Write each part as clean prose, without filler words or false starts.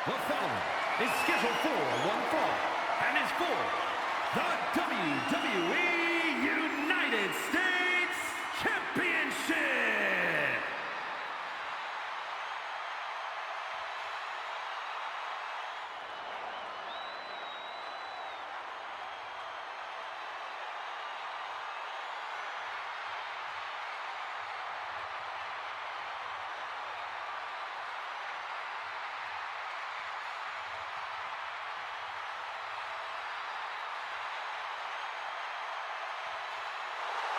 The following is scheduled for one fall and is for the WWE United States Championship.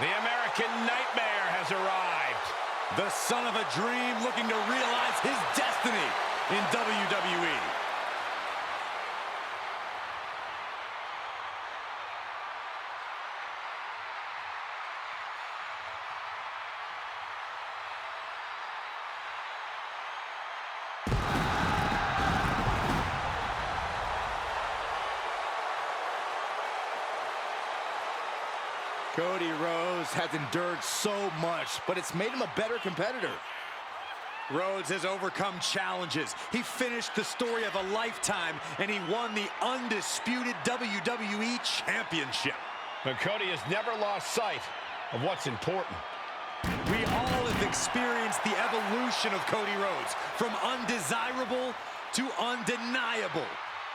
The American Nightmare has arrived. The son of a dream looking to realize his destiny in WWE. Cody Rhodes has endured so much, but it's made him a better competitor. Rhodes has overcome challenges. He finished the story of a lifetime, and he won the undisputed WWE Championship. But Cody has never lost sight of what's important. We all have experienced the evolution of Cody Rhodes, from undesirable to undeniable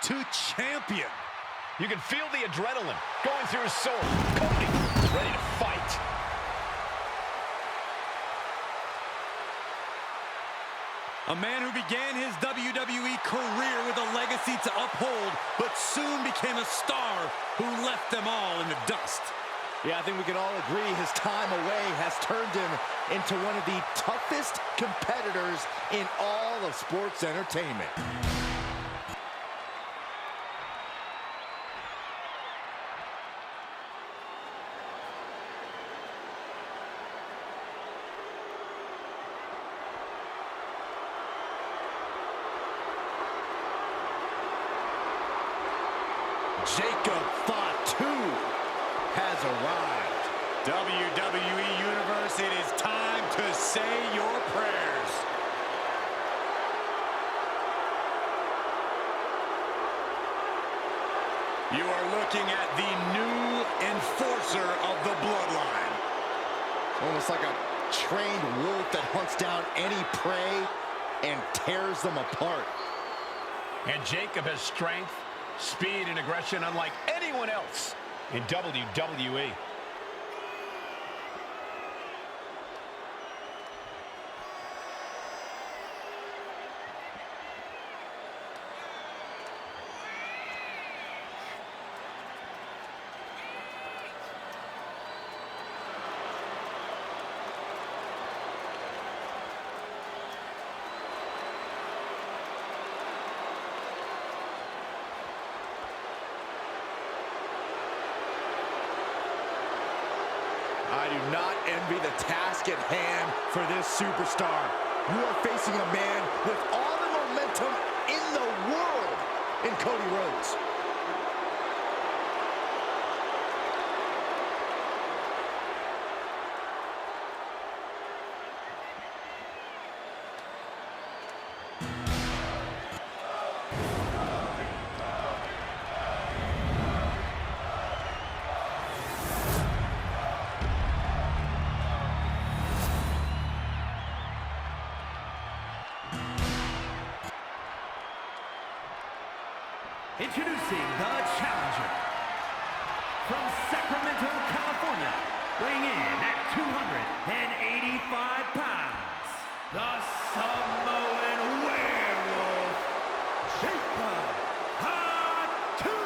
to champion. You can feel the adrenaline going through his soul. Cody is ready to fight. A man who began his WWE career with a legacy to uphold, but soon became a star who left them all in the dust. Yeah, I think we can all agree his time away has turned him into one of the toughest competitors in all of sports entertainment. Fatu has arrived. WWE Universe, it is time to say your prayers. You are looking at the new enforcer of the bloodline. Almost like a trained wolf that hunts down any prey and tears them apart. And Jacob has strength, speed, and aggression unlike anyone else in WWE. I do not envy the task at hand for this superstar. You are facing a man with all the momentum in the world in Cody Rhodes. Introducing the challenger from Sacramento, California, weighing in at 285 pounds, the Samoan werewolf, Fatu.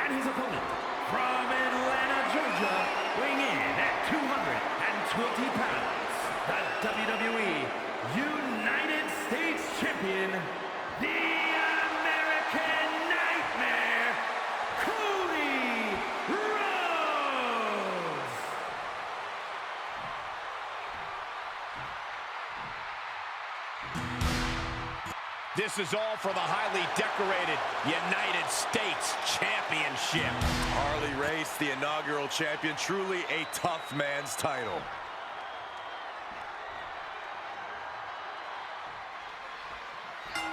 And his opponent from Atlanta, Georgia, weighing in at 220 pounds, the WWE United States Champion, the American Nightmare, Cody Rhodes. This is all for the highly decorated United States Championship. Harley Race, the inaugural champion, truly a tough man's title.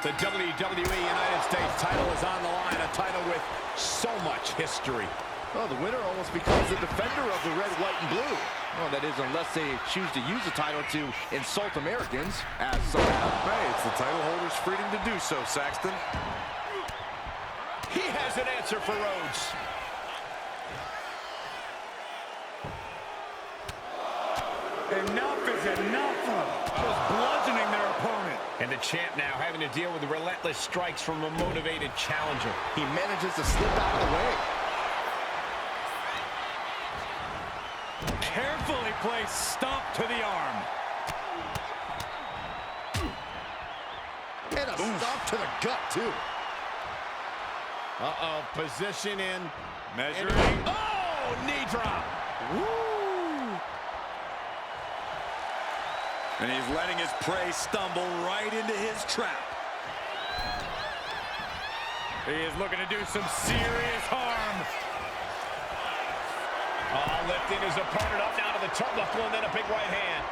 The WWE United States title is on the line, a title with so much history. Well, the winner almost becomes the defender of the red, white, and blue. Well, that is unless they choose to use the title to insult Americans, as some have. Hey, it's the title holder's freedom to do so, Saxton. He has an answer for Rhodes. Enough is enough. Just bludgeoning their opponent. And the champ now having to deal with the relentless strikes from a motivated challenger. He manages to slip out of the way. Carefully placed stomp to the arm. And a stomp to the gut, too. Uh-oh, position in. Measuring. Oh, knee drop. Woo! And he's letting his prey stumble right into his trap. He is looking to do some serious harm. Oh, lifting his opponent up now to the turnbuckle and then a big right hand.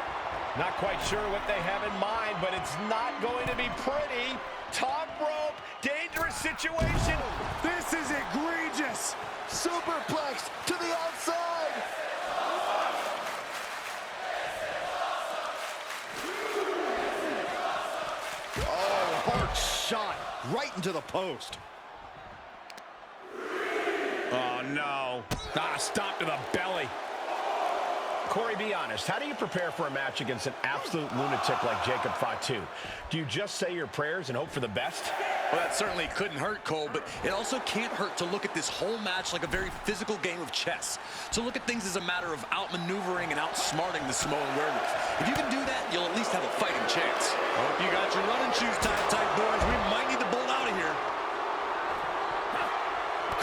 Not quite sure what they have in mind, but it's not going to be pretty. Top rope, dangerous situation. This is egregious. Superplex to the outside. Oh, hard shot right into the post. Oh, no. Stop to the belly. Corey, be honest. How do you prepare for a match against an absolute lunatic like Jacob Fatu? Do you just say your prayers and hope for the best? Well, that certainly couldn't hurt, Cole, but it also can't hurt to look at this whole match like a very physical game of chess. To look at things as a matter of outmaneuvering and outsmarting the Samoan werewolf. If you can do that, you'll at least have a fighting chance. Hope you got your running shoes tight, boys. We might need to bolt out of here.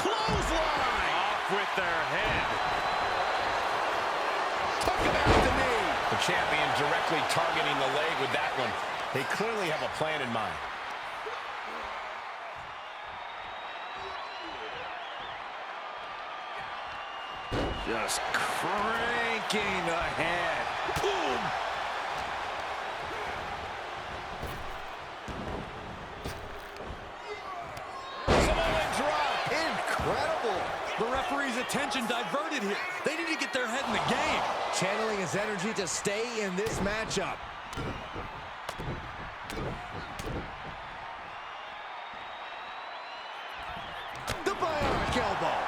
Clothesline! Off with their head. Took him out the knee. The champion directly targeting the leg with that one. They clearly have a plan in mind. Just cranking ahead. Boom! Samoan drop. Incredible. The referee's attention diverted here. They need to get their head in the game. Channeling his energy to stay in this matchup. The bionic elbow.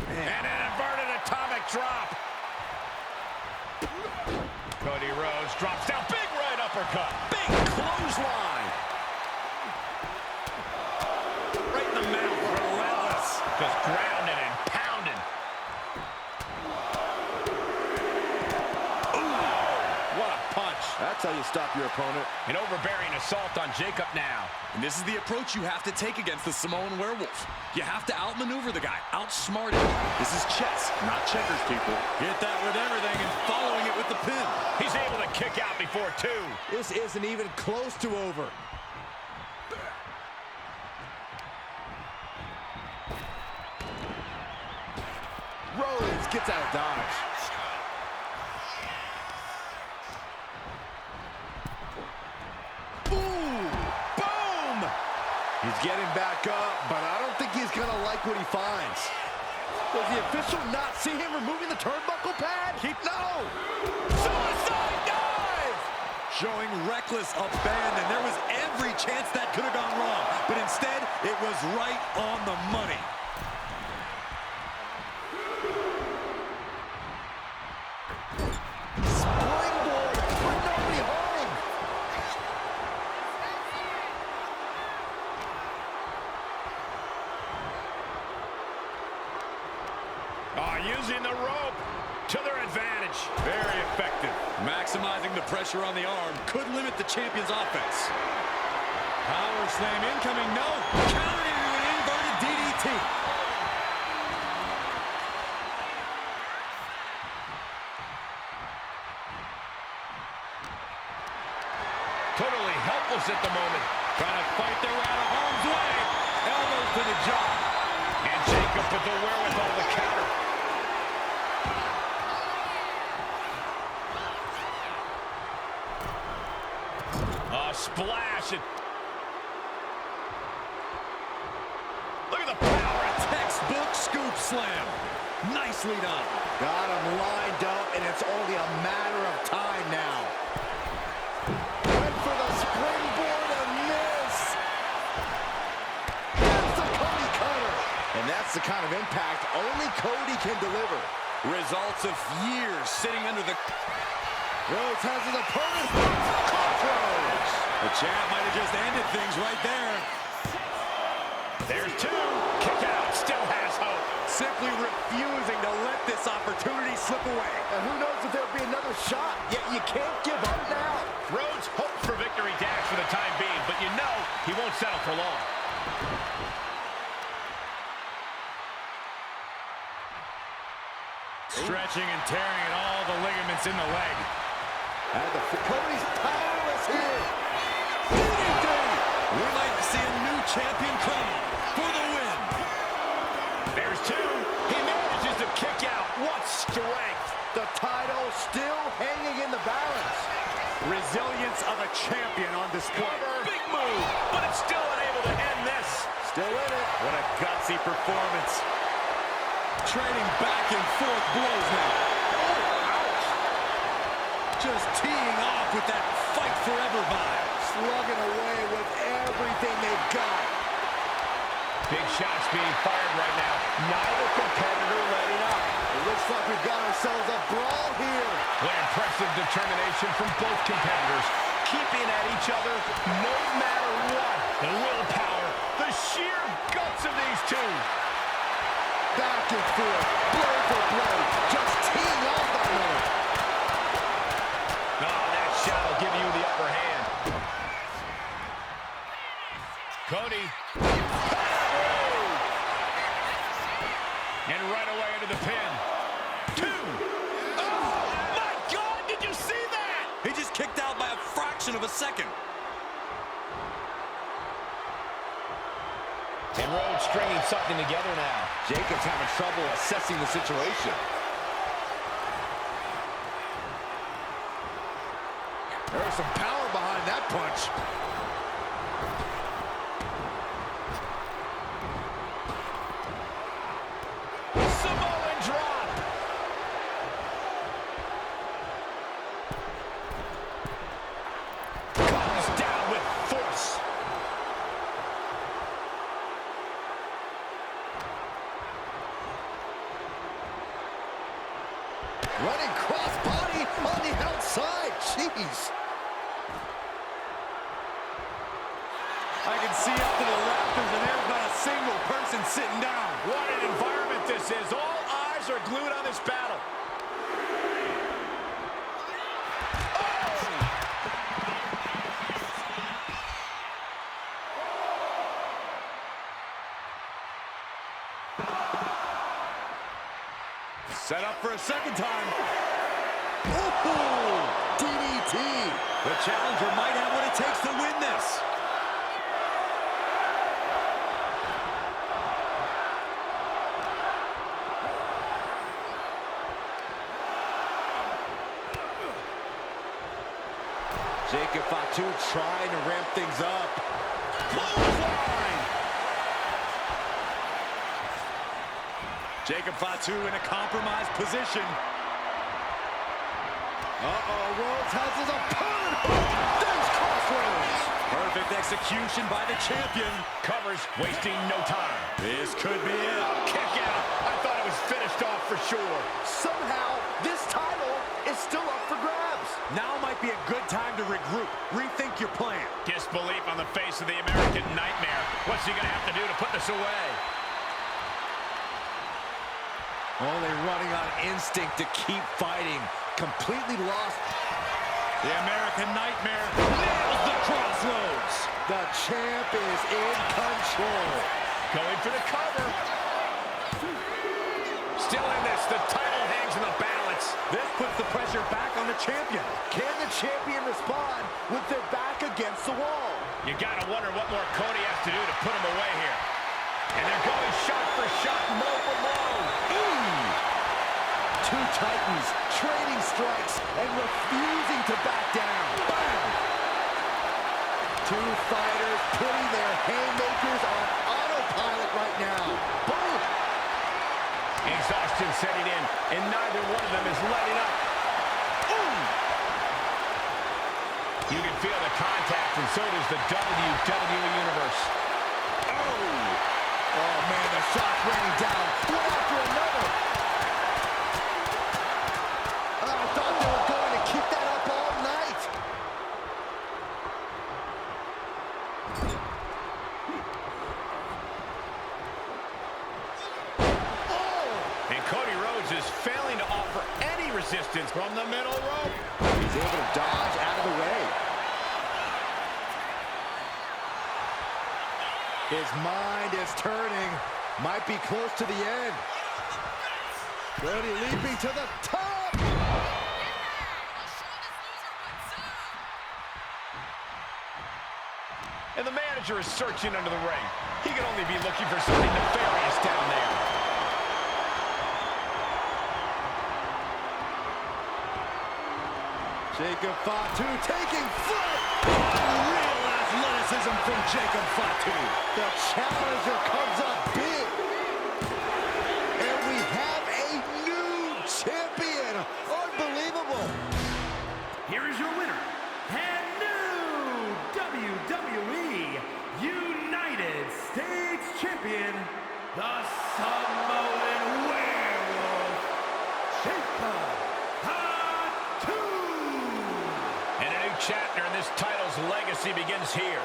And an inverted atomic drop. Cody Rhodes drops down. Big right uppercut. Big clothesline. Right in the mouth. Relentless. Just grounded and pounded. What a punch. That's how you stop your opponent. An overbearing assault on Jacob now. And this is the approach you have to take against the Samoan werewolf. You have to outmaneuver the guy, outsmart him. This is chess, not checkers, people. Hit that with everything and following it with the pin. He's able to kick out before two. This isn't even close to over. Rhodes gets out of dodge. Ooh, boom! He's getting back up, but I don't think he's gonna like what he finds. Does the official not see him removing the turnbuckle pad? No! Suicide dive! Showing reckless abandon. There was every chance that could have gone wrong, but instead, it was right on the money. Springboard, but nobody home. Using the rope to their advantage. Very effective. Maximizing the pressure on the arm could limit the champion's offense. Power slam incoming. No. Countered into an inverted DDT. Totally helpless at the moment. Trying to fight their way out of harm's way. Elbows to the jaw. And Jacob with the wherewithal to counter. splash. Look at the power. A textbook scoop slam. Nicely done. Got him lined up, and it's only a matter of time now. Went for the springboard and miss. That's the Cody cutter. And that's the kind of impact only Cody can deliver. Results of years sitting under the... Rhodes has his opponent. Crossroads. The champ might have just ended things right there. There's two. Kick out. Still has hope. Simply refusing to let this opportunity slip away. And who knows if there'll be another shot, yet you can't give up now. Rhodes hopes for victory dash for the time being, but you know he won't settle for long. Stretching and tearing at all the ligaments in the leg. And Cody's powerless here. DDT. We might see a new champion crown for the win. There's two. He manages to kick out. What strength. The title still hanging in the balance. Resilience of a champion on display. Big move, but it's still unable to end this. Still in it. What a gutsy performance. Trading back and forth blows now. Oh, ouch. Just teeing off with that fight forever vibe. Slugging away with everything they've got. Big shots being fired right now. Neither competitor letting up. It looks like we've got ourselves a brawl here. What impressive determination from both competitors. Keeping at each other no matter what. The willpower, the sheer guts of these two. Back and forth, blow for blow, just teeing off that another. Oh, that shot will give you the upper hand. Cody. And right away into the pin. Two. Oh, my God, did you see that? He just kicked out by a fraction of a second. And Rhodes stringing something together now. Jacob's having trouble assessing the situation. There's some power behind that punch. Samoan drop. Comes down with force. Running crossbody on the outside. Jeez. I can see up to the rafters, and there's not a single person sitting down. What an environment this is. All eyes are glued on this battle. Set up for a second time. Ooh, DDT. The challenger might have what it takes to win this. Jacob Fatu trying to ramp things up. Clothesline. Jacob Fatu in a compromised position. Uh-oh, Rhodes has his opponent. There's Crossroads. Perfect execution by the champion. Covers, wasting no time. This could be it. Kick out. I thought it was finished off for sure. Somehow, this title is still up for grabs. Now might be a good time to regroup. Rethink your plan. Disbelief on the face of the American Nightmare. What's he going to have to do to put this away? Only running on instinct to keep fighting. Completely lost. The American Nightmare nails the Crossroads. The champ is in control. Going for the cover. Still in this. The title hangs in the balance. This puts the pressure back on the champion. Can the champion respond with their back against the wall? You gotta wonder what more Cody has to do to put him away here. And they're going shot for shot, blow for blow. Ooh. Two titans trading strikes and refusing to back down. Bam! Two fighters putting their haymakers on autopilot right now. Boom! Exhaustion setting in, and neither one of them is letting up. Ooh! You can feel the contact, and so does the WWE Universe. Oh, man, the shots raining down, one after another. I thought they were going to keep that up all night. And Cody Rhodes is failing to offer any resistance from the middle rope. He's able to dodge out of the way. His mind is turning. Might be close to the end. Cody leaping to the top. And the manager is searching under the ring. He can only be looking for something nefarious down there. Jacob Fatu taking flight. Real athleticism from Jacob Fatu. The challenger comes up big. And we have a new champion. Unbelievable. Here is your winner, and new WWE United States Champion, the Samoan Werewolf, Jacob Fatu. And a new chapter in this title's legacy begins here.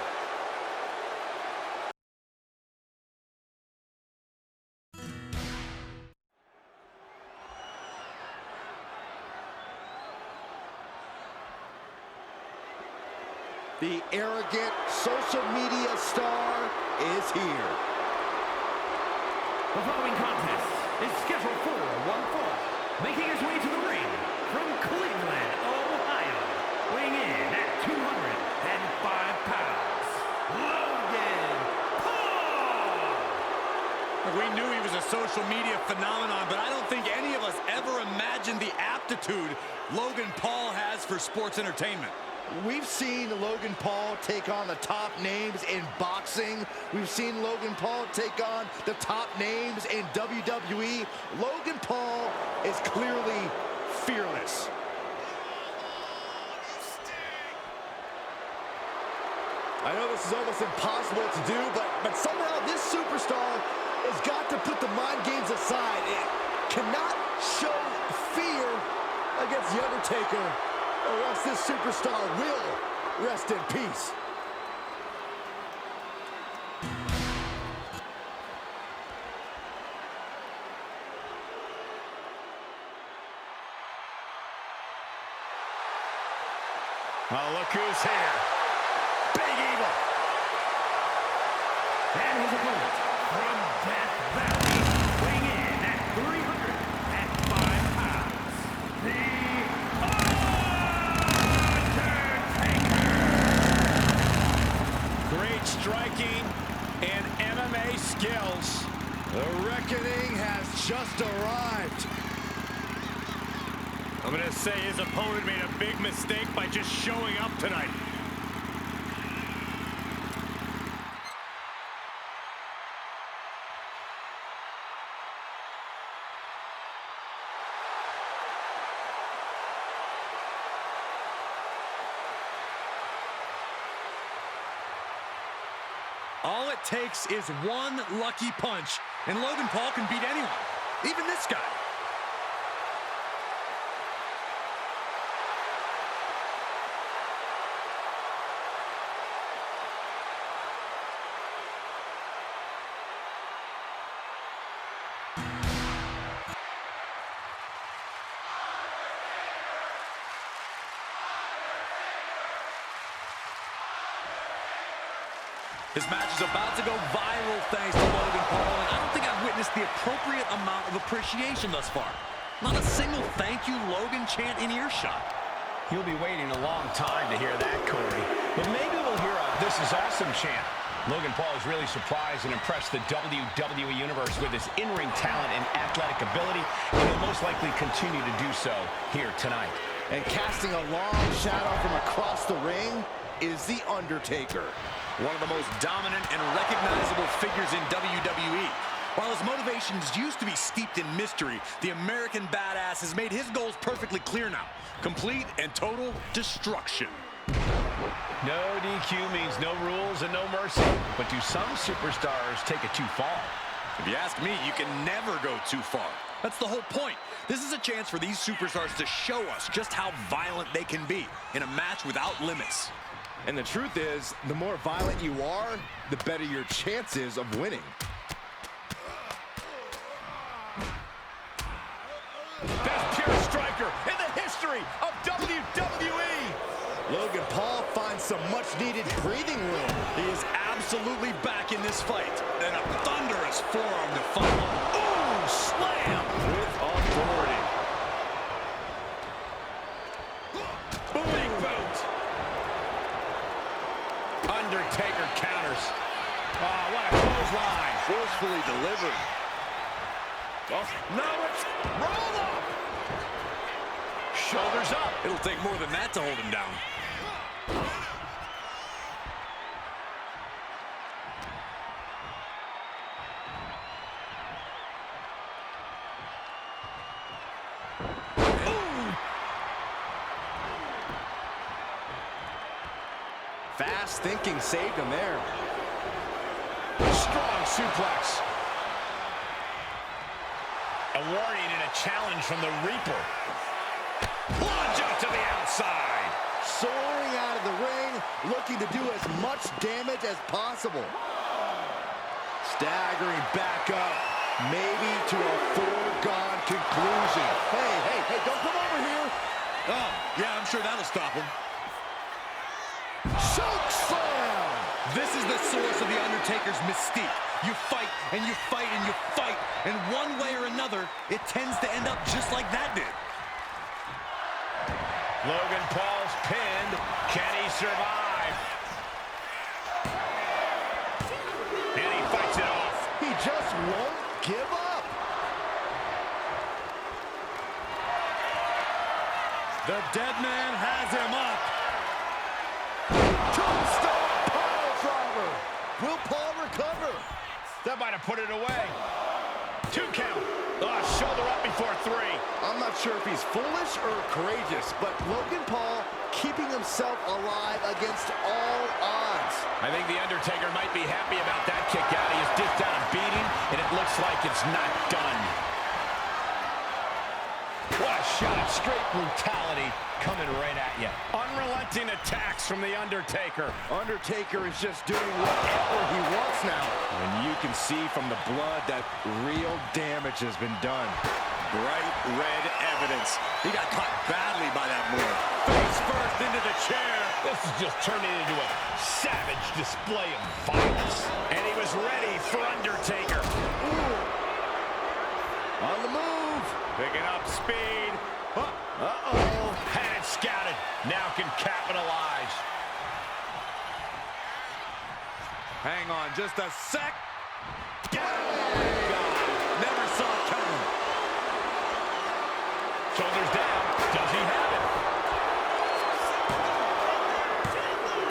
The arrogant social media star is here. The following contest is scheduled for one fall, making his way to the ring from Cleveland, Ohio, weighing in at 205 pounds, Logan Paul. We knew he was a social media phenomenon, but I don't think any of us ever imagined the aptitude Logan Paul has for sports entertainment. We've seen Logan Paul take on the top names in boxing. We've seen Logan Paul take on the top names in WWE. Logan Paul is clearly fearless. I know this is almost impossible to do, but somehow this superstar has got to put the mind games aside. It cannot show fear against the Undertaker, or else this superstar will rest in peace. Oh, look who's here. Big Evil. And his opponent from Death Valley, weighing in at 305 pounds, the Undertaker. Great striking and MMA skills. The reckoning has just arrived. I'm going to say his opponent made a big mistake by just showing up tonight. All it takes is one lucky punch, and Logan Paul can beat anyone, even this guy. This match is about to go viral thanks to Logan Paul, and I don't think I've witnessed the appropriate amount of appreciation thus far. Not a single thank you Logan chant in earshot. You'll be waiting a long time to hear that, Corey. But maybe we'll hear a "This is awesome" chant. Logan Paul has really surprised and impressed the WWE Universe with his in-ring talent and athletic ability, and he'll most likely continue to do so here tonight. And casting a long shadow from across the ring, is the Undertaker. One of the most dominant and recognizable figures in WWE. While his motivations used to be steeped in mystery, the American Badass has made his goals perfectly clear now. Complete and total destruction. No DQ means no rules and no mercy. But do some superstars take it too far? If you ask me, you can never go too far. That's the whole point. This is a chance for these superstars to show us just how violent they can be in a match without limits. And the truth is, the more violent you are, the better your chances of winning. Best pure striker in the history of WWE. Logan Paul finds some much-needed breathing room. He is absolutely back in this fight. And a thunderous forearm to follow. Ooh, slam! With authority. Big boot. Undertaker counters. Oh, what a clothesline. Forcefully delivered. Oh, no, it's roll up. Shoulders up. It'll take more than that to hold him down. Fast thinking saved him there. Strong suplex. A warning and a challenge from the Reaper. Plunge out to the outside. Soaring out of the ring, looking to do as much damage as possible. Staggering back up, maybe to a foregone conclusion. Hey, don't come over here. Oh, yeah, I'm sure that'll stop him. Choke slam! This is the source of the Undertaker's mystique. You fight, and you fight, and you fight, and one way or another, it tends to end up just like that did. Logan Paul's pinned. Can he survive? And he fights it off. He just won't give up. The dead man has him up. Tombstone pile driver. Will Paul recover? That might have put it away. 2 count. Oh, shoulder up before 3. I'm not sure if he's foolish or courageous, but Logan Paul keeping himself alive against all odds. I think The Undertaker might be happy about that kick out. He has dished out a beating, and it looks like it's not done. What a shot. Straight brutality coming right at you. Unrelenting attacks from The Undertaker. Undertaker is just doing whatever he wants now. And you can see from the blood that real damage has been done. Bright red evidence. He got caught badly by that move. Face first into the chair. This is just turning into a savage display of violence. And he was ready for Undertaker. Ooh. On the move. Picking up speed. Uh-oh. Had it scouted. Now can capitalize. Hang on just a sec. Oh, God. Never saw it coming. Shoulders down. Does he have it?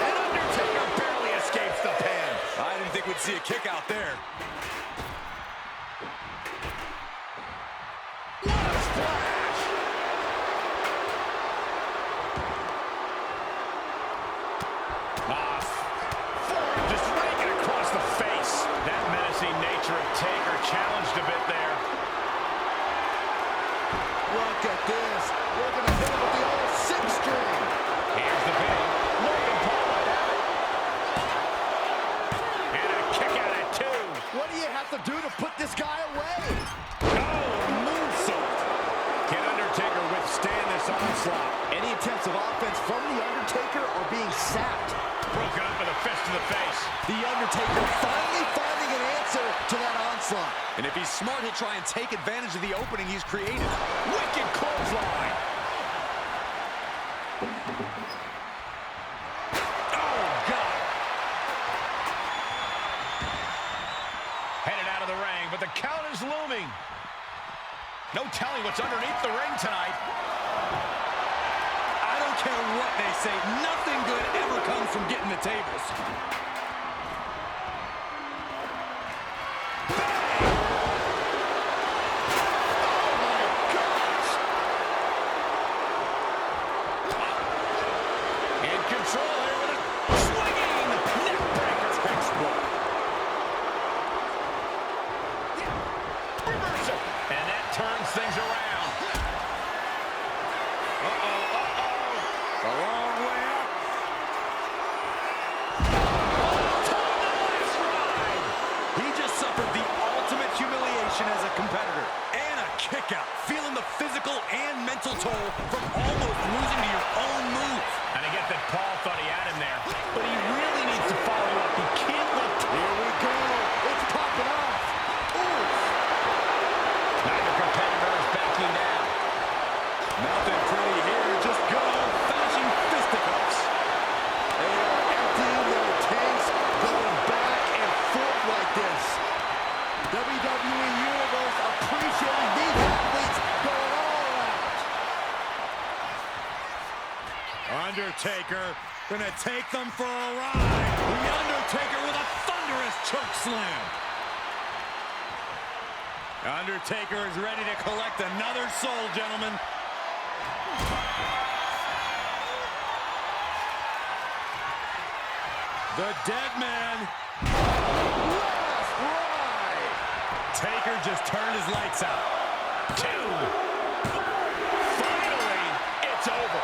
And Undertaker barely escapes the pin. I didn't think we'd see a kick out there. What a splash! Forearm just raking across the face. That menacing nature of Taker challenged a bit there. Look at this. We're going to hit him with the old 6-string. Here's the pin. Logan Paul might have it. And a kick out at 2. What do you have to do to put this guy away? Oh, moonsault. Can Undertaker withstand this onslaught? Any attempts of offense from The Undertaker are being sapped. Broken up with a fist to the face. The Undertaker finally finding an answer to that onslaught. And if he's smart, he'll try and take advantage of the opening he's created. Wicked clothesline. Oh, God. Headed out of the ring, but the count is looming. No telling what's underneath the ring tonight. I don't care what they say, nothing good ever comes from getting the tables. In control here with a swinging neck breaker. Textbook. Reversal. And that turns things around. A long way up. He just suffered the ultimate humiliation as a competitor. And a kick out. Feeling the physical and mental toll from almost losing to your own move. And I get that Paul thought he had him there, but he really needs to follow up. He can't let... Here we go. It's popping off. Ooh. Neither competitor is backing down. Nothing pretty here. Just good old-fashioned fisticuffs. They are emptying their tanks, going back and forth like this. WWE Universe appreciating these athletes going all out. Undertaker gonna take them for a ride. The Undertaker with a thunderous choke slam. Undertaker is ready to collect another soul, gentlemen. The dead man. Last ride. Taker just turned his lights out. 2. Finally, it's over.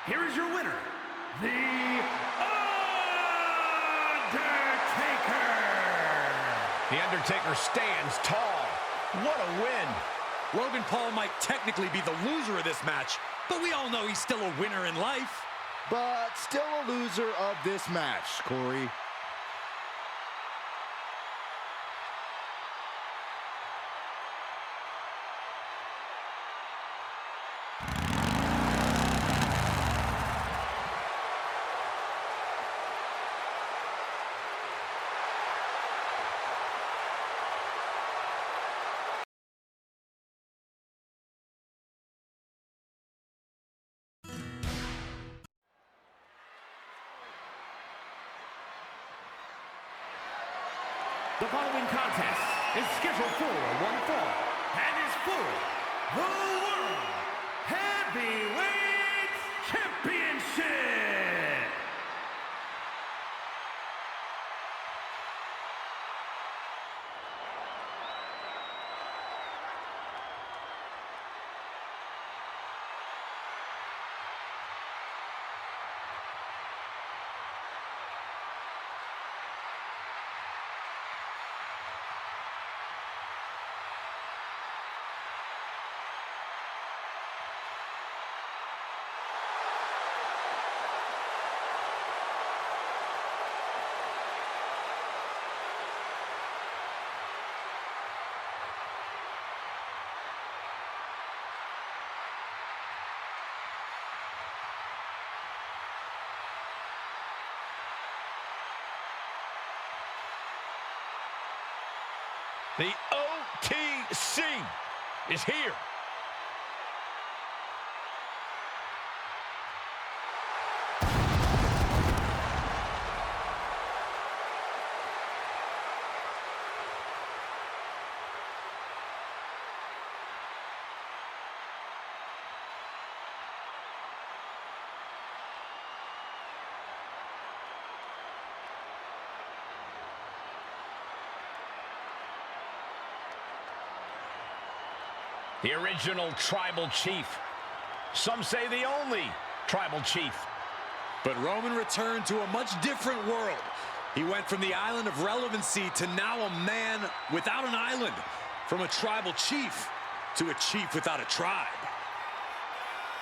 Here is your winner, The Undertaker. The Undertaker stands tall. What a win. Logan Paul might technically be the loser of this match, but we all know he's still a winner in life. But still a loser of this match, Corey. The following contest is scheduled for one fall and is for the World Heavyweight Championship. The OTC is here. The original tribal chief. Some say the only tribal chief. But Roman returned to a much different world. He went from the island of relevancy to now a man without an island. From a tribal chief to a chief without a tribe.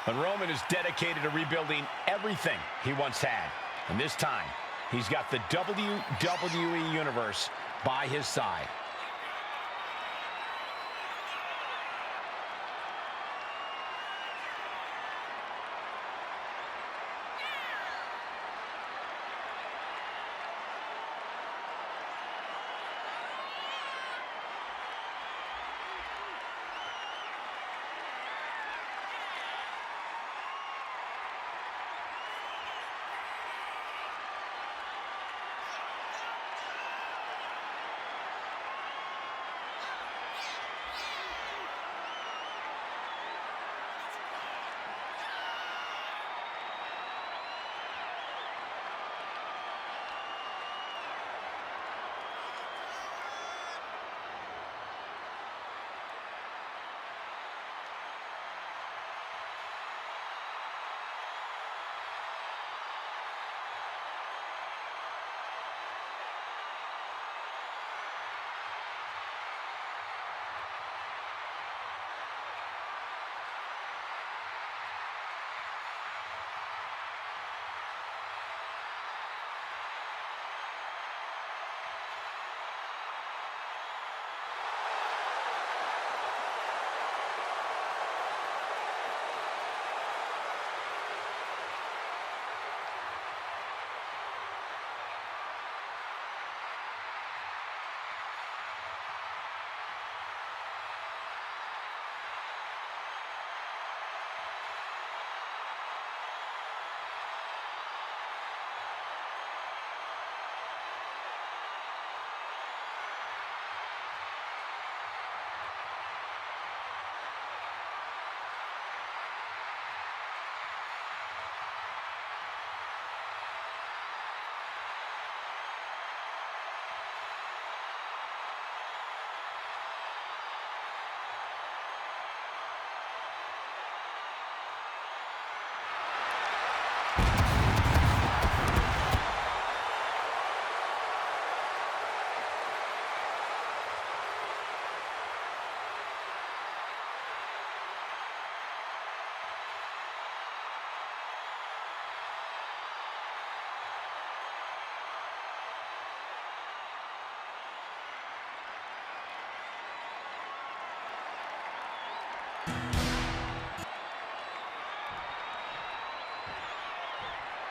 But Roman is dedicated to rebuilding everything he once had. And this time, he's got the WWE Universe by his side.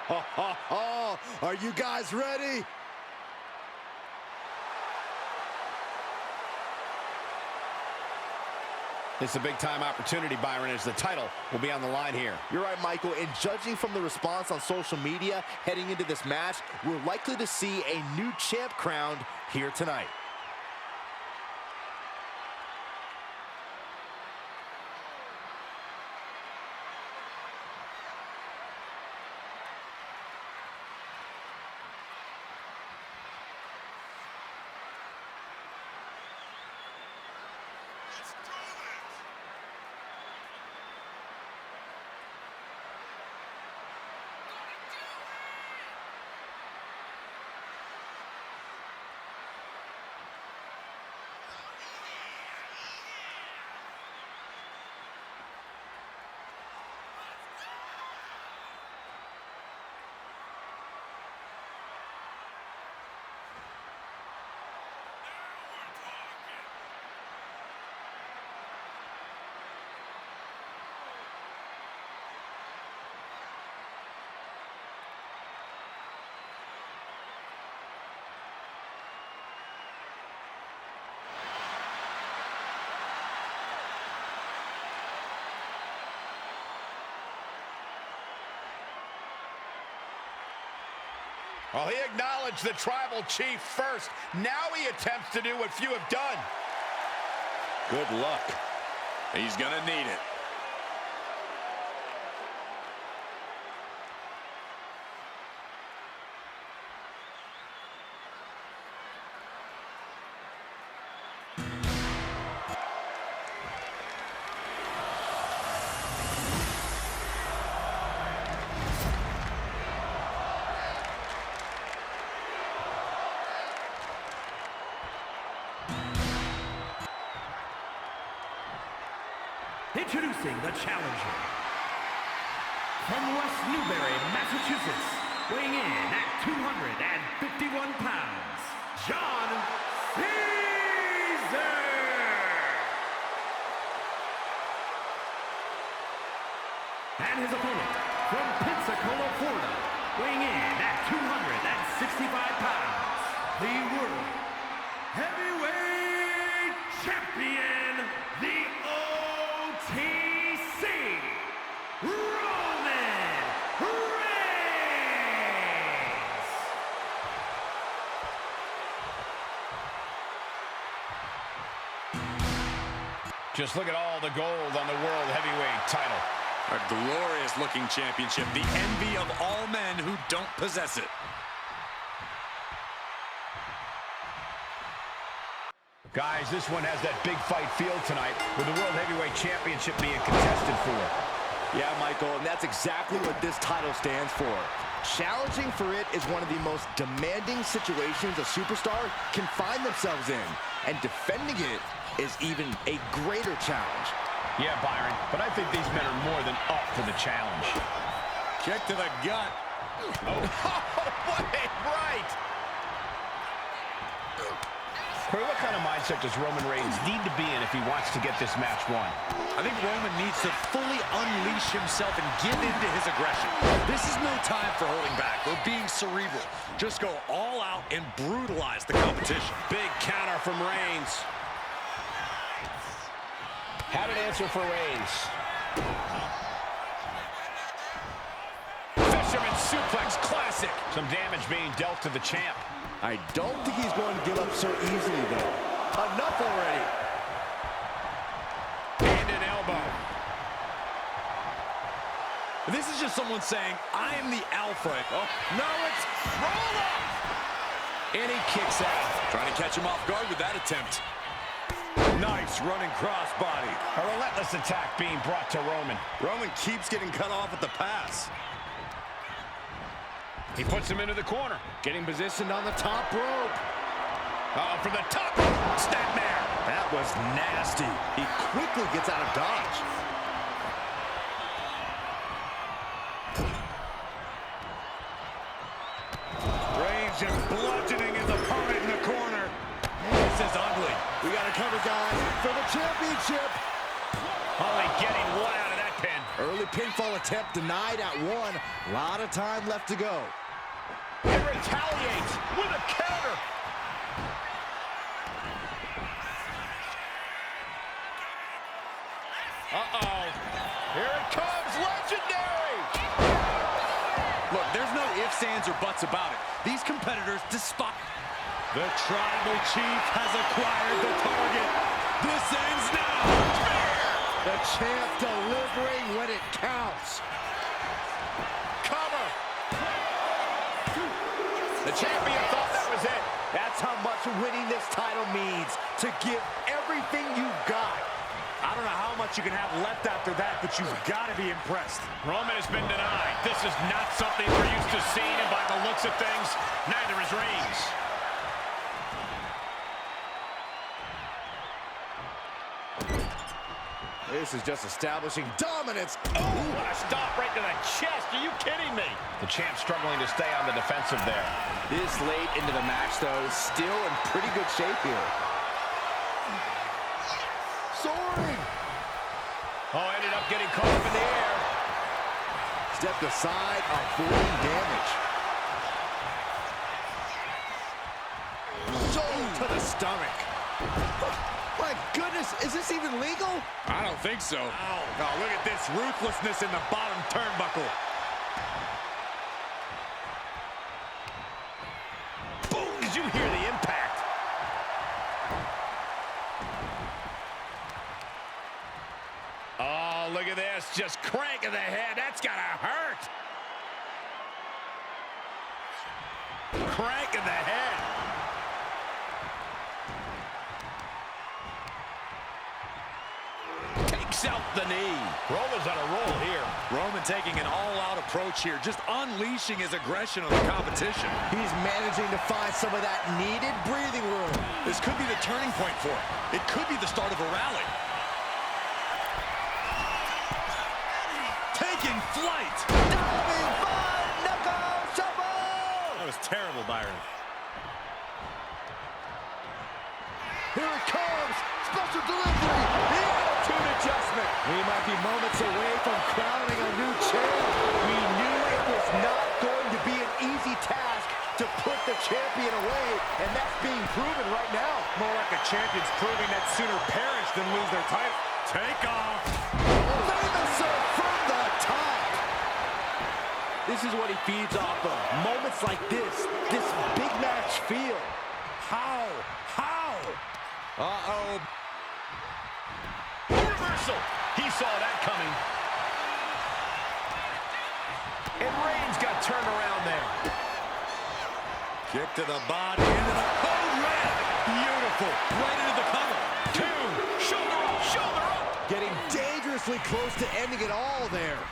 Are you guys ready? It's a big-time opportunity, Byron, as the title will be on the line here. You're right, Michael, and judging from the response on social media heading into this match, we're likely to see a new champ crowned here tonight. Well, he acknowledged the tribal chief first. Now he attempts to do what few have done. Good luck. He's gonna need it. Introducing the challenger. From West Newbury, Massachusetts, weighing in at 251 pounds, John Cena. And his opponent, from Pensacola, Florida, weighing in at 265 pounds, the World Heavyweight Champion, the OTC, Roman Reigns. Just look at all the gold on the World Heavyweight title. A glorious-looking championship, the envy of all men who don't possess it. Guys, this one has that big fight feel tonight, with the World Heavyweight Championship being contested for. Yeah, Michael, and that's exactly what this title stands for. Challenging for it is one of the most demanding situations a superstar can find themselves in, and defending it is even a greater challenge. Yeah, Byron, but I think these men are more than up for the challenge. Kick to the gut. Oh, what a right! Corey, what kind of mindset does Roman Reigns need to be in if he wants to get this match won? I think Roman needs to fully unleash himself and give into his aggression. This is no time for holding back or being cerebral. Just go all out and brutalize the competition. Big counter from Reigns. Had an answer for Reigns. Fisherman suplex, classic. Some damage being dealt to the champ. I don't think he's going to give up so easily, though. Enough already. And an elbow. This is just someone saying, I am the alpha. Oh, no, it's roll up. And he kicks out. Trying to catch him off guard with that attempt. Nice running crossbody. A relentless attack being brought to Roman. Roman keeps getting cut off at the pass. He puts him into the corner. Getting positioned on the top rope. From the top rope. Snapmare. That was nasty. He quickly gets out of dodge. Reigns just bludgeoning his opponent in the corner. This is ugly. We got to cover, guys, for the championship. Only getting one out of that pin. Early pinfall attempt denied at 1. A lot of time left to go. And retaliates with a counter. Uh-oh. Here it comes, legendary! Look, there's no ifs, ands, or buts about it. These competitors despise... The Tribal Chief has acquired the target. This ends now. The champ delivering when it counts. Cover. The champion thought that was it. That's how much winning this title means. To give everything you've got. I don't know how much you can have left after that, but you've got to be impressed. Roman has been denied. This is not something we're used to seeing, and by the looks of things, neither is Reigns. This is just establishing dominance. Oh, what a stop right to the chest. Are you kidding me? The champ struggling to stay on the defensive there. This late into the match, though, still in pretty good shape here. Soaring. Oh, ended up getting caught up in the air. Stepped aside, avoiding damage. Shoulder to the stomach. My goodness, is this even legal? I don't think so. Ow. Oh, look at this ruthlessness in the bottom turnbuckle. Boom! Did you hear the impact? Oh, look at this. Just cranking the head. That's gotta hurt. Cranking the head. Takes out the knee. Roman's on a roll here. Roman taking an all-out approach here, just unleashing his aggression on the competition. He's managing to find some of that needed breathing room. This could be the turning point for him. It could be the start of a rally. Taking flight. Diving five knuckle shuffle. That was terrible, Byron. Here it comes. Special delivery. The attitude adjustment. We might be moments away from crowning a new champ. We knew it was not going to be an easy task to put the champion away, and that's being proven right now. More like the champions proving that sooner perish than lose their title. Take off. Famouser from the top. This is what he feeds off of. Moments like this big match feel. How? Uh-oh. Reversal. He saw that coming. And Reigns got turned around there. Kick to the body, into the code red. Beautiful. Right into the cover. Two. Shoulder up, shoulder up. Getting dangerously close to ending it all there.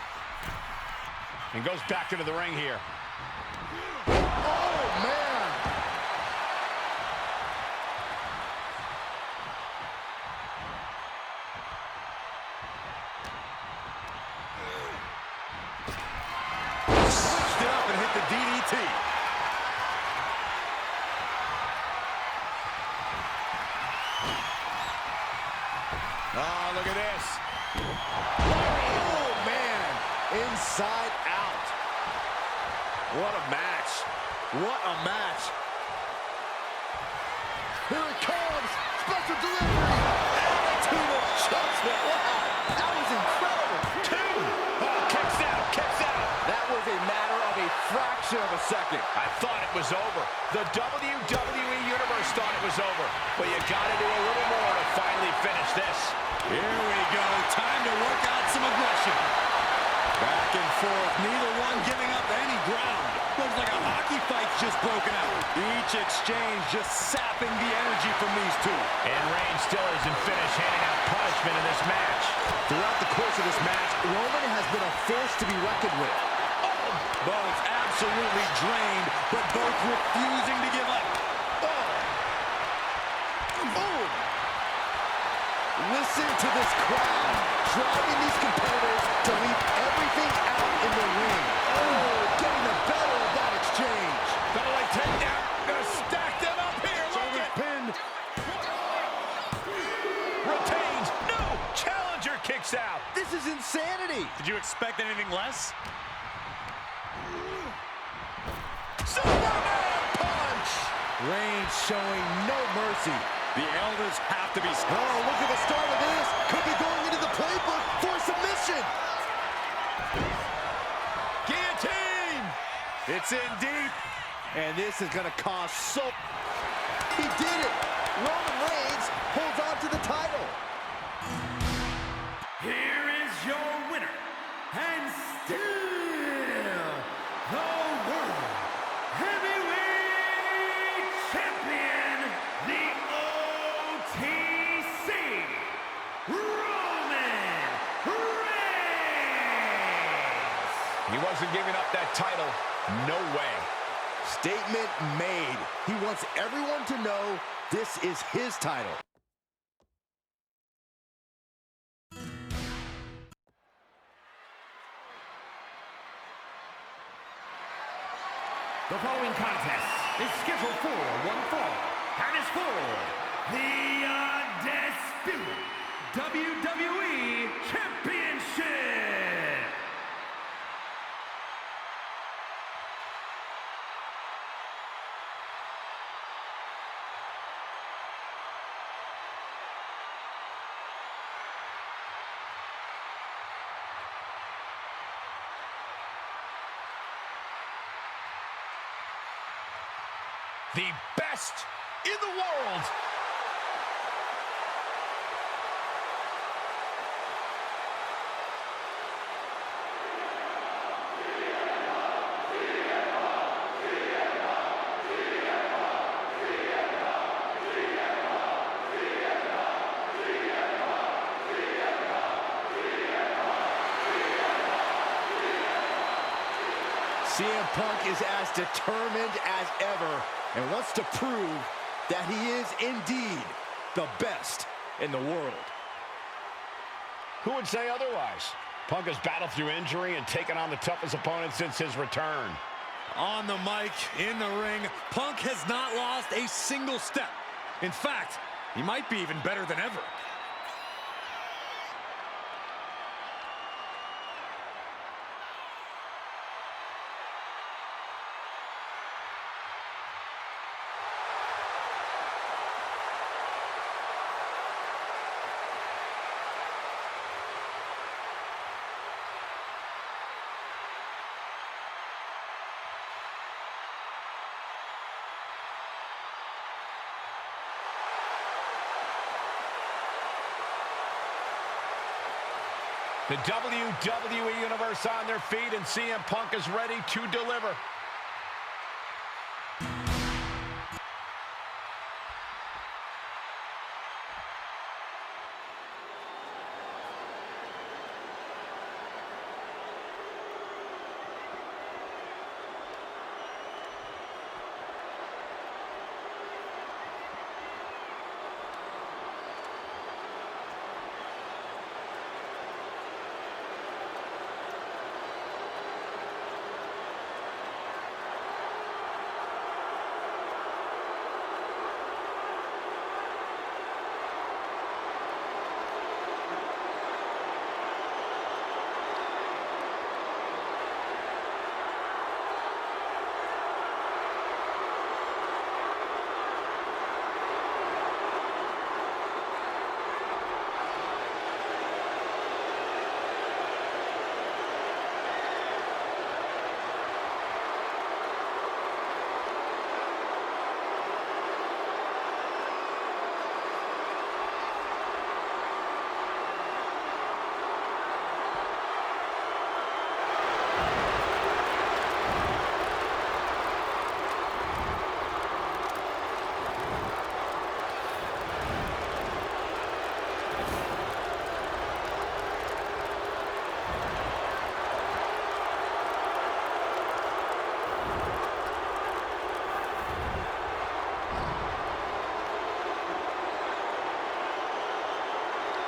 And goes back into the ring here. Oh, man. Switched it up and hit the DDT. Oh, look at this. Oh, man. Inside out. What a match. What a match. Here it comes. Special delivery. Attitude adjustment. Wow. That was incredible. Two. Oh, kicks out, kicks out. That was a matter of a fraction of a second. I thought it was over. The WWE Universe thought it was over. But you got to do a little more to finally finish this. Here we go. Time to work out some aggression. Back and forth. Neither one giving up any ground. Looks like a hockey fight's just broken out. Each exchange just sapping the energy from these two. And Reigns still isn't finished handing out punishment in this match. Throughout the course of this match, Roman has been a force to be reckoned with. Both absolutely drained, but both refusing to give up. Boom! Listen to this crowd, driving these competitors to leave everything out in the ring. Oh, getting the better of that exchange. Featherweight takedown. Gonna stack them up here. Look at Pinned. Retains. No. Challenger kicks out. This is insanity. Did you Reigns showing no mercy. The elders have to be... Oh, look at the start of this. Could be going into the playbook for a submission. Guillotine! It's in deep. And this is going to cost so... He did it. Roman Reigns holds on to the title. Here is your winner, and still the World Heavyweight Champion, the OTC, Roman Reigns. He wasn't giving up that title. No way. Statement made. He wants everyone to know this is his title. The following contest is scheduled for one fall and is for the undisputed WWE Championship. The best in the world. CM Punk is as determined as ever and wants to prove that he is indeed the best in the world. Who would say otherwise? Punk has battled through injury and taken on the toughest opponent since his return. On the mic, in the ring, Punk has not lost a single step. In fact, he might be even better than ever. The WWE Universe on their feet, and CM Punk is ready to deliver.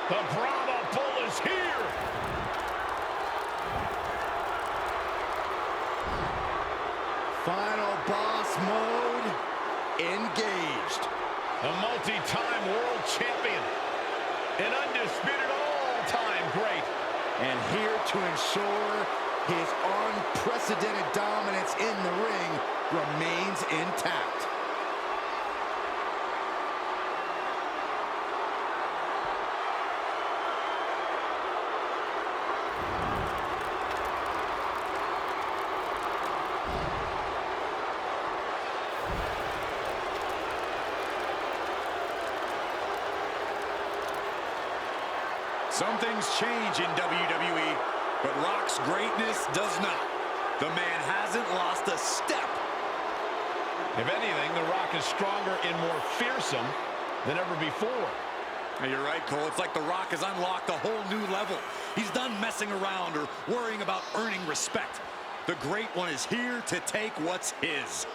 The Brahma Bull is here. Final boss mode engaged. A multi-time world champion. An undisputed all-time great. And here to ensure his unprecedented dominance in the ring remains intact. Some things change in WWE, but Rock's greatness does not. The man hasn't lost a step. If anything, The Rock is stronger and more fearsome than ever before. You're right, Cole. It's like The Rock has unlocked a whole new level. He's done messing around or worrying about earning respect. The Great One is here to take what's his.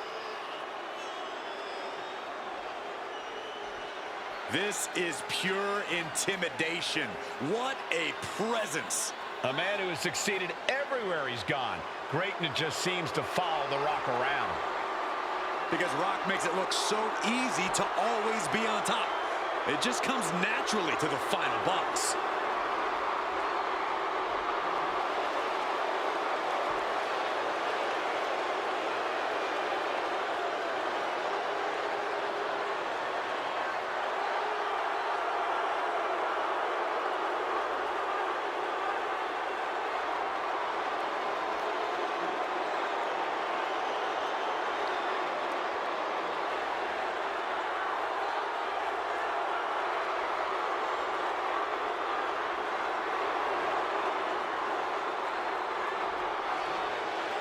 This is pure intimidation. What a presence. A man who has succeeded everywhere he's gone. Greatness just seems to follow The Rock around. Because Rock makes it look so easy to always be on top. It just comes naturally to the final boss.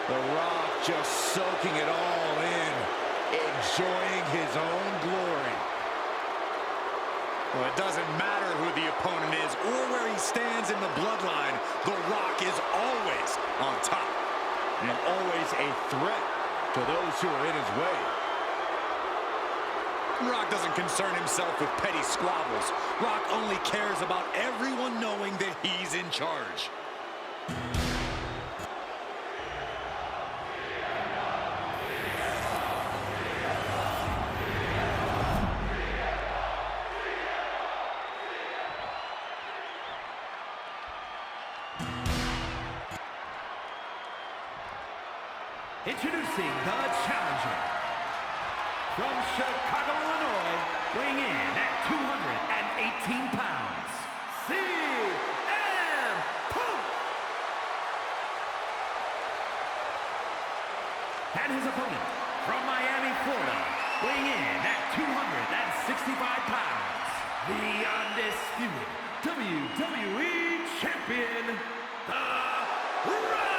The Rock just soaking it all in, enjoying his own glory. Well, it doesn't matter who the opponent is or where he stands in the bloodline. The Rock is always on top. And always a threat to those who are in his way. Rock doesn't concern himself with petty squabbles. Rock only cares about everyone knowing that he's in charge. Introducing the challenger. From Chicago, Illinois, weighing in at 218 pounds, CM Punk. And his opponent, from Miami, Florida, weighing in at 265 pounds, the undisputed WWE Champion, The Rock.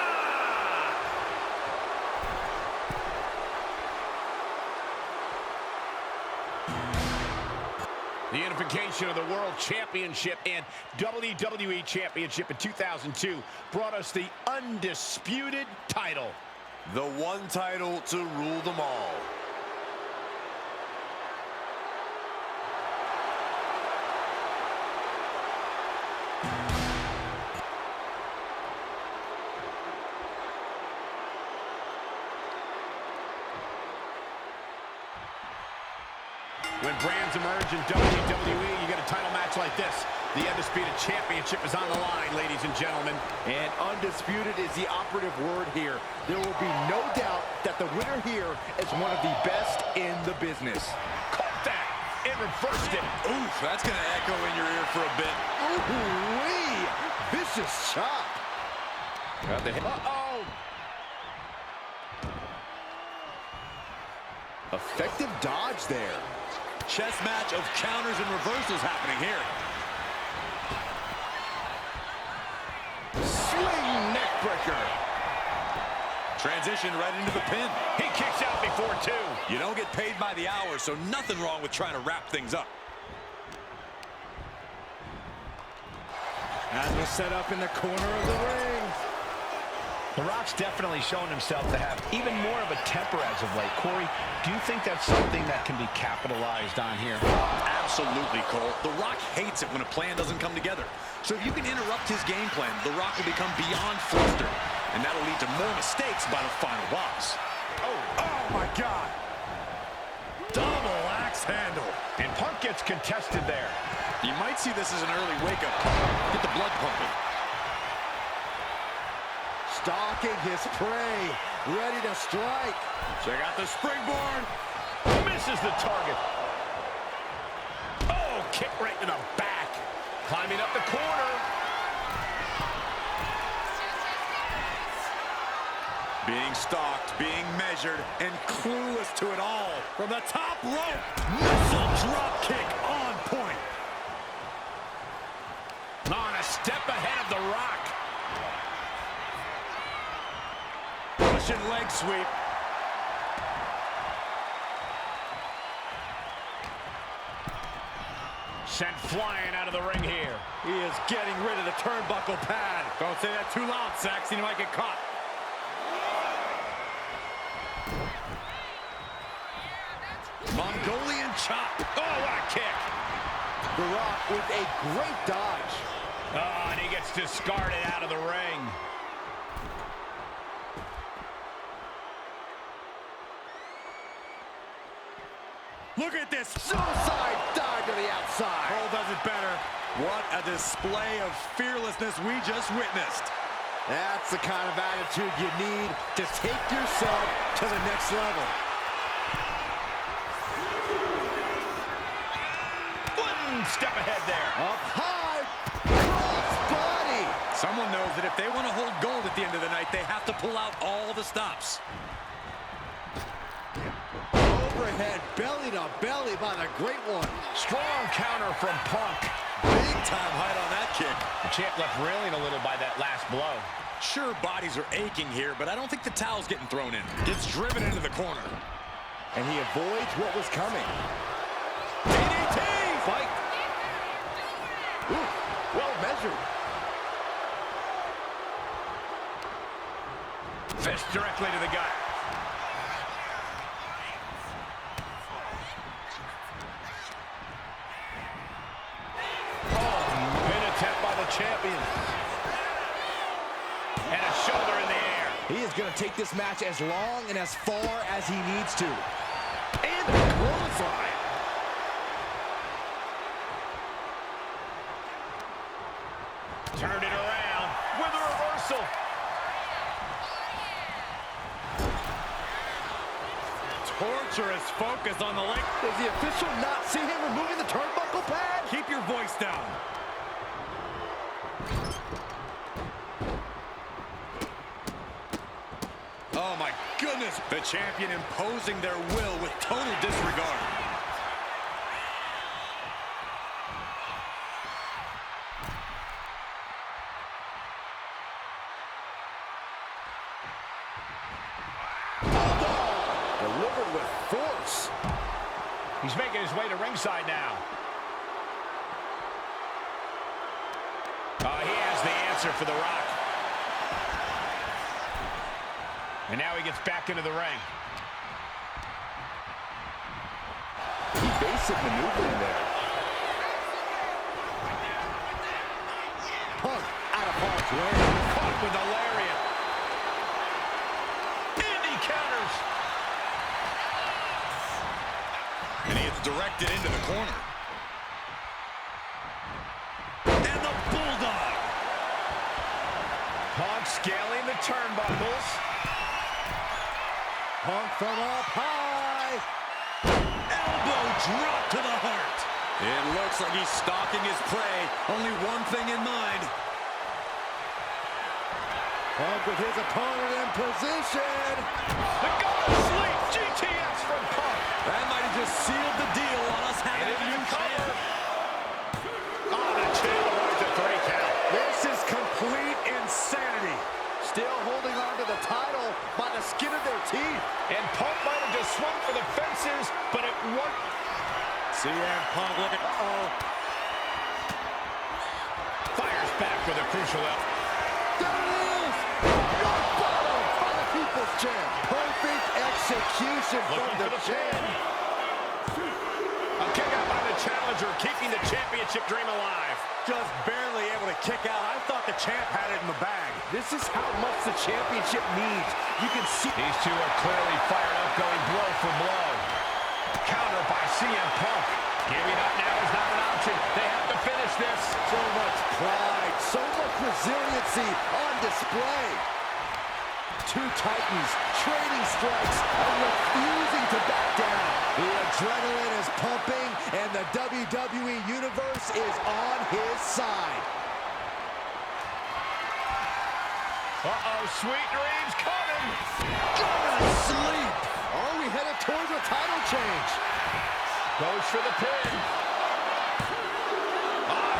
The unification of the World Championship and WWE Championship in 2002 brought us the undisputed title. The one title to rule them all. When brands emerge in WWE, you get a title match like this. The Undisputed Championship is on the line, ladies and gentlemen. And undisputed is the operative word here. There will be no doubt that the winner here is one of the best in the business. Caught that and reversed it. Oof, that's going to echo in your ear for a bit. Ooh-wee! Vicious chop. Got the hit. Uh-oh! Effective dodge there. Chess match of counters and reversals happening here. Swing neckbreaker. Transition right into the pin. He kicks out before two. You don't get paid by the hour, so nothing wrong with trying to wrap things up. And the setup in the corner of the ring. The Rock's definitely shown himself to have even more of a temper as of late. Corey, do you think that's something that can be capitalized on here? Absolutely, Cole. The Rock hates it when a plan doesn't come together. So if you can interrupt his game plan, The Rock will become beyond flustered. And that'll lead to more mistakes by the final boss. Oh my God. Double axe handle. And Punk gets contested there. You might see this as an early wake-up call. Get the blood pumping. Stalking his prey, ready to strike. Check out the springboard. Misses the target. Oh, kick right to the back. Climbing up the corner. Being stalked, being measured, and clueless to it all. From the top rope, missile drop kick on point. Honest. drive the Rock. Russian leg sweep. Sent flying out of the ring here. He is getting rid of the turnbuckle pad. Don't say that too loud, Saxon. You might get caught. Mongolian chop. Oh, what a kick. The Rock with a great dodge. Oh, and he gets discarded out of the ring. Look at this. Suicide dive to the outside. Cole does it better. What a display of fearlessness we just witnessed. That's the kind of attitude you need to take yourself to the next level. One step ahead there. Up high, cross body. Someone knows that if they want to hold gold at the end of the night, they have to pull out all the stops. Overhead, belly to belly by the Great One. Strong counter from Punk. Big time height on that kick. The champ left reeling a little by that last blow. Sure, bodies are aching here, but I don't think the towel's getting thrown in. Gets driven into the corner. And he avoids what was coming. DDT! Fight. Ooh, well measured. Fist directly to the gut. Champion. And a shoulder in the air. He is going to take this match as long and as far as he needs to. And a clothesline. Turned it around with a reversal. Torturous focus on the leg. Does the official not see him removing the turnbuckle pad? Keep your voice down. Oh my goodness, the champion imposing their will with total disregard. Delivered with force. He's making his way to ringside now. He has the answer for the Rock. And now he gets back into the ring. Evasive maneuvering there. Punk out of harm's way. Caught with a lariat. And he counters. And he is directed into the corner. And the bulldog. Punk scaling the turnbuckles. Punk from up high. Elbow drop to the heart. It looks like he's stalking his prey. Only one thing in mind. Punk with his opponent in position. The go to sleep. GTS from Punk. That might have just sealed the deal on us having a new champ. Oh, the champ avoids a 3 count. This is complete insanity. Still holding on to the title by the skin of their teeth. And Punk might have just swung for the fences, but it worked. CM Punk looking. Fires back with a crucial elbow. There it is! Rock bottom by the People's Champ. Perfect execution from the champ. A kick out by the challenger, keeping the championship dream alive. Just barely able to kick out. I thought the champ had it in the bag. This is how much the championship needs. You can see These two are clearly fired up, going blow for blow. Counter by CM Punk. Giving up now is not an option. They have to finish this. so much pride, so much resiliency on display. Two titans trading strikes and refusing to back down. The adrenaline is pumping and the WWE Universe is on his side. Sweet dreams coming. Going to sleep. Are we headed towards a title change? Goes for the pin.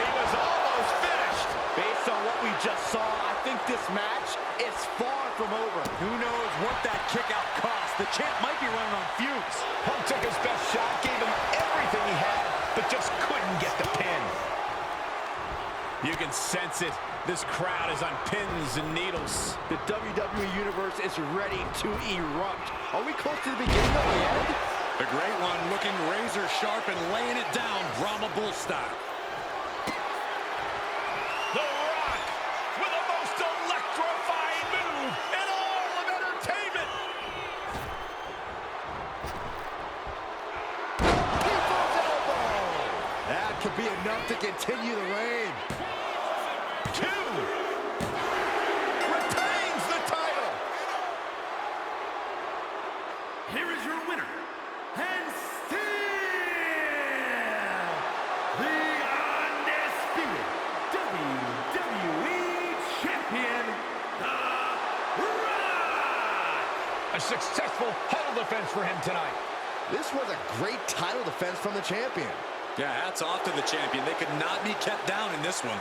He was almost finished. Based on what we just saw, I think this match is far from over. Who knows what that kick out cost? The champ might be running on fumes. Punk took his best shot, gave him everything he had, but just couldn't get the pin. You can sense it. This crowd is on pins and needles. The WWE Universe is ready to erupt. Are we close to the beginning of the end? The Great One looking razor sharp and laying it down, Brahma Bull style. The Rock with the most electrifying move in all of entertainment. People's elbow. That could be enough to continue the reign. 2. Retains the title. Here is your winner, and still the undisputed WWE Champion, The Rock! A successful title defense for him tonight. This was a great title defense from the champion. Yeah, hats off to the champion. They could not be kept down in this one.